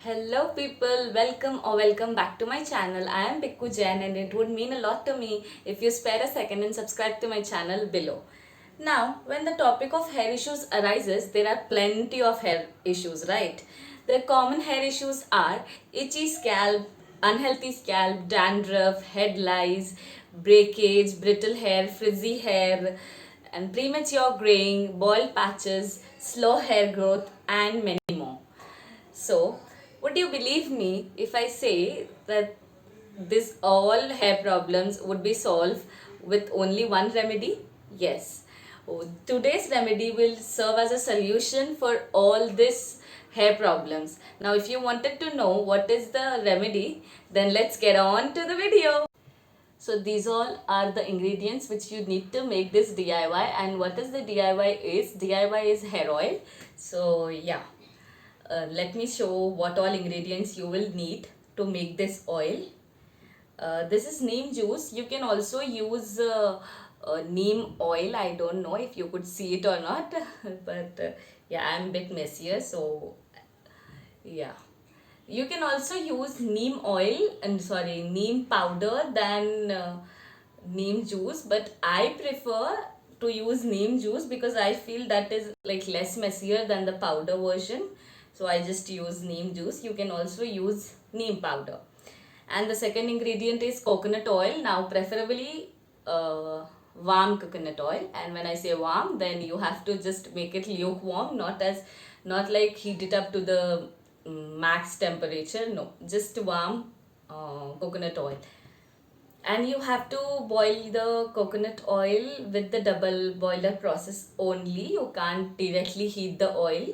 Hello people, welcome back to my channel. I am Bikku Jain and it would mean a lot to me if you spare a second and subscribe to my channel below. Now, when the topic of hair issues arises, there are plenty of hair issues, right? The common hair issues are itchy scalp, unhealthy scalp, dandruff, head lice, breakage, brittle hair, frizzy hair, and premature graying, bald patches, slow hair growth, and many more. So, would you believe me if I say that this all hair problems would be solved with only one remedy? Yes. Today's remedy will serve as a solution for all this hair problems. Now, if you wanted to know what is the remedy, then let's get on to the video. So these all are the ingredients which you need to make this DIY. And what is the DIY is? DIY is hair oil. So yeah, let me show what all ingredients you will need to make this oil. This is neem juice. You can also use neem oil. I don't know if you could see it or not, but yeah, I'm a bit messier, so yeah. You can also use neem oil and neem powder than neem juice, but I prefer to use neem juice because I feel that is like less messier than the powder version. So I just use neem juice. You can also use neem powder. And the second ingredient is coconut oil. Now preferably warm coconut oil, and when I say warm, then you have to just make it lukewarm, not like heat it up to the max temperature. No, just warm coconut oil. And you have to boil the coconut oil with the double boiler process only. You can't directly heat the oil.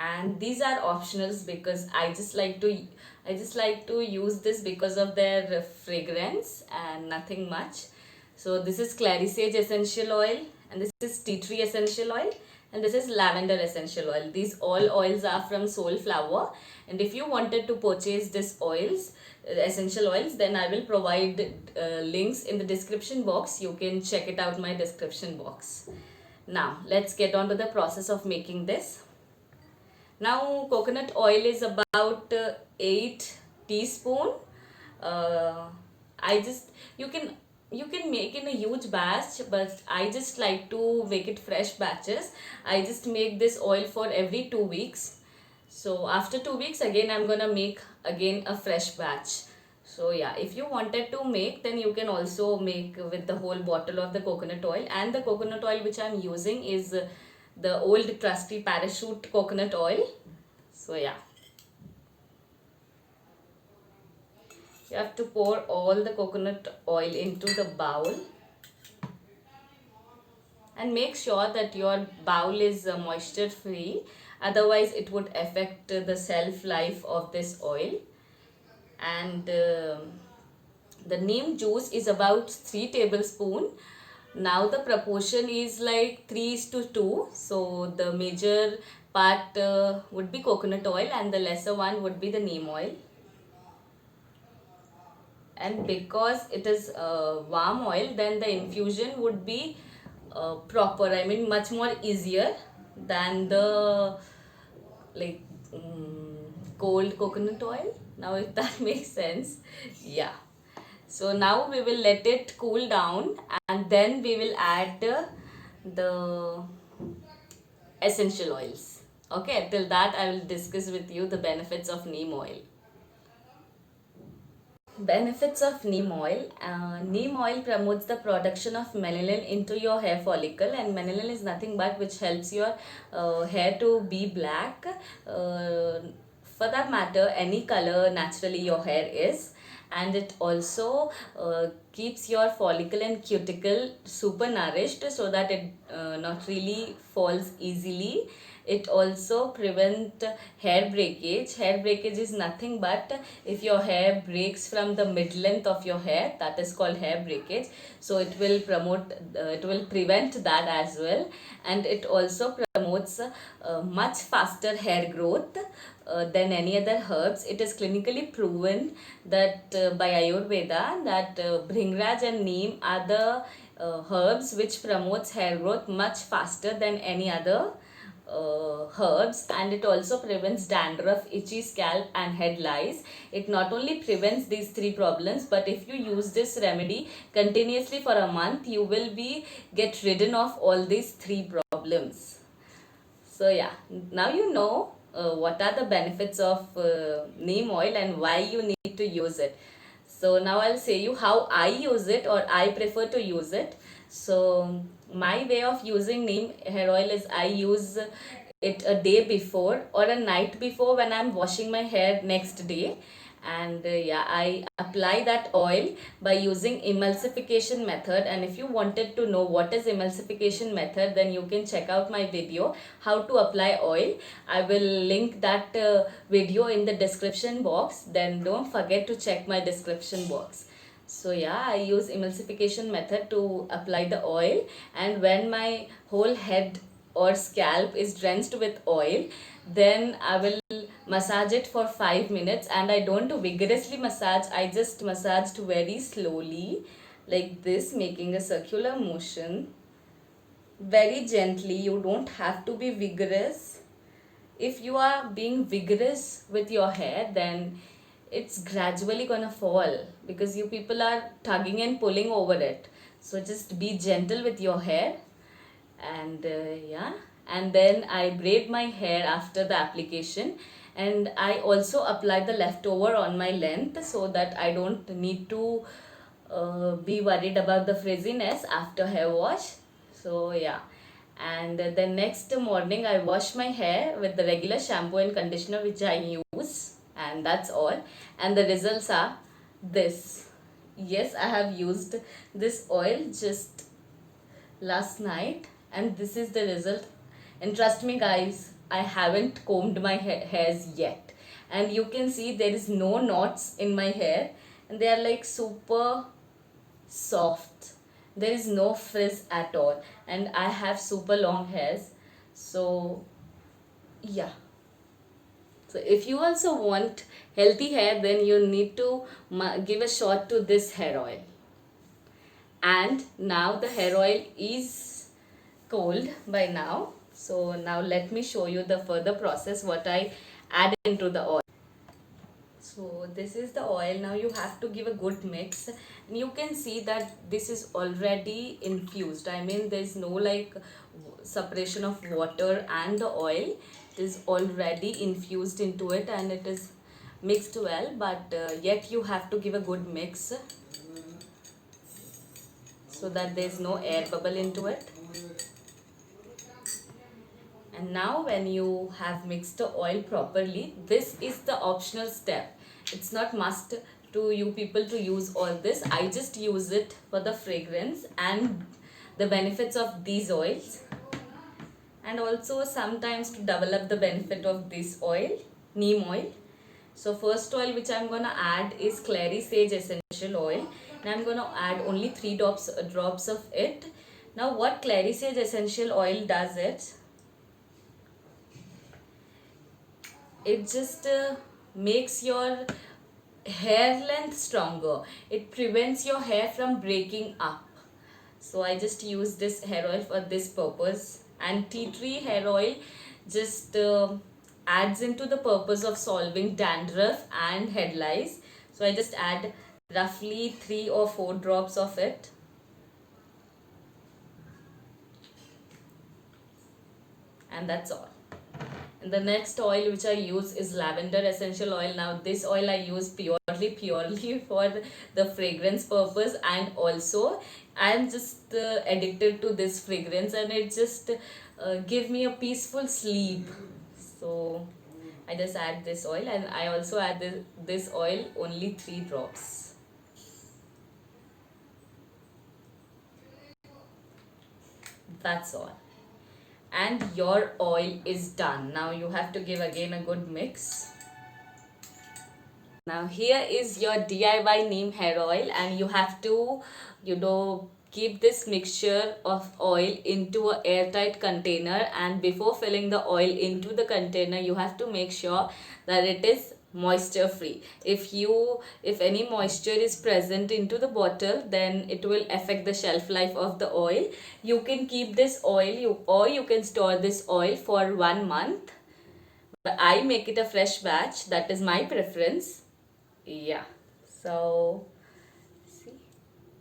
And these are optionals because I just like to use this because of their fragrance and nothing much. So this is clary sage essential oil, and this is tea tree essential oil, and this is lavender essential oil. These all oils are from Soulflower, and if you wanted to purchase this oils, essential oils, then I will provide links in the description box. You can check it out my description box. Now let's get on to the process of making this. Now coconut oil is about 8 teaspoon. Uh, I just you can make in a huge batch, but I just like to make it fresh batches. I just make this oil for every 2 weeks. So after 2 weeks again I'm gonna make again a fresh batch. So yeah, if you wanted to make, then you can also make with the whole bottle of the coconut oil. And the coconut oil which I'm using is the old trusty parachute coconut oil. So yeah, you have to pour all the coconut oil into the bowl and make sure that your bowl is moisture free, otherwise it would affect the shelf life of this oil. And the neem juice is about 3 tablespoon. Now the proportion is like 3:2, so the major part would be coconut oil and the lesser one would be the neem oil. And because it is warm oil, then the infusion would be proper, I mean much more easier than the like cold coconut oil. Now if that makes sense, yeah. So now we will let it cool down and then we will add the essential oils. Okay, till that I will discuss with you the benefits of neem oil. Benefits of neem oil. Neem oil promotes the production of melanin into your hair follicle, and melanin is nothing but which helps your hair to be black. For that matter, any color naturally your hair is. And it also keeps your follicle and cuticle super nourished so that it not really falls easily. It also prevent hair breakage. Hair breakage is nothing but if your hair breaks from the mid length of your hair, that is called hair breakage. So it will it will prevent that as well. And it also promotes much faster hair growth than any other herbs. It is clinically proven that by Ayurveda that Bhringraj and Neem are the herbs which promotes hair growth much faster than any other herbs, and it also prevents dandruff, itchy scalp, and head lice. It not only prevents these three problems, but if you use this remedy continuously for a month, you will be get rid of all these three problems. So yeah, now you know what are the benefits of neem oil and why you need to use it. So now I'll say you how I use it, or I prefer to use it. So my way of using neem hair oil is I use it a day before or a night before when I'm washing my hair next day. And yeah, I apply that oil by using emulsification method. And if you wanted to know what is emulsification method, then you can check out my video how to apply oil. I will link that video in the description box. Then don't forget to check my description box. So yeah, I use emulsification method to apply the oil, and when my whole head or scalp is drenched with oil, then I will massage it for 5 minutes. And I don't vigorously massage, I just massaged very slowly like this, making a circular motion very gently. You don't have to be vigorous. If you are being vigorous with your hair, then it's gradually gonna fall because you people are tugging and pulling over it. So just be gentle with your hair. And yeah, and then I braid my hair after the application, and I also apply the leftover on my length so that I don't need to be worried about the frizziness after hair wash. So yeah, and the next morning I wash my hair with the regular shampoo and conditioner which I use, and that's all. And the results are this. Yes, I have used this oil just last night, and this is the result. And trust me guys, I haven't combed my hairs yet, and you can see there is no knots in my hair, and they are like super soft. There is no frizz at all, and I have super long hairs. So yeah, so if you also want healthy hair, then you need to give a shot to this hair oil. And now the hair oil is cold by now. So now let me show you the further process what I add into the oil. So this is the oil. Now you have to give a good mix, and you can see that this is already infused. I mean, there's no like separation of water and the oil. It is already infused into it, and it is mixed well, but yet you have to give a good mix so that there's no air bubble into it. And now when you have mixed the oil properly, this is the optional step. It's not must to you people to use all this. I just use it for the fragrance and the benefits of these oils, and also sometimes to develop the benefit of this oil, neem oil. So first oil which I'm gonna add is clary sage essential oil, and I'm gonna add only 3 drops of it. Now what clary sage essential oil does it just makes your hair length stronger. It prevents your hair from breaking up. So I just use this hair oil for this purpose. And tea tree hair oil just adds into the purpose of solving dandruff and head lice. So I just add roughly 3 or 4 drops of it. And that's all. And the next oil which I use is lavender essential oil. Now this oil I use purely for the fragrance purpose, and also I am just addicted to this fragrance, and it just give me a peaceful sleep. So I just add this oil, and I also add this oil only 3 drops. That's all. And your oil is done. Now you have to give again a good mix. Now here is your DIY neem hair oil, and you have to, keep this mixture of oil into an airtight container, and before filling the oil into the container, you have to make sure that it is moisture free. If any moisture is present into the bottle, then it will affect the shelf life of the oil. You can keep this oil, or you can store this oil for 1 month. But I make it a fresh batch. That is my preference. Yeah. So see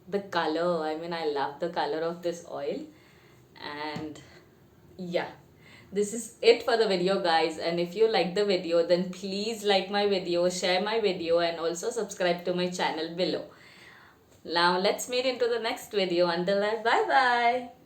the color. I mean, I love the color of this oil. And yeah, this is it for the video, guys. And if you like the video, then please like my video, share my video, and also subscribe to my channel below. Now let's meet into the next video. Until that, bye bye.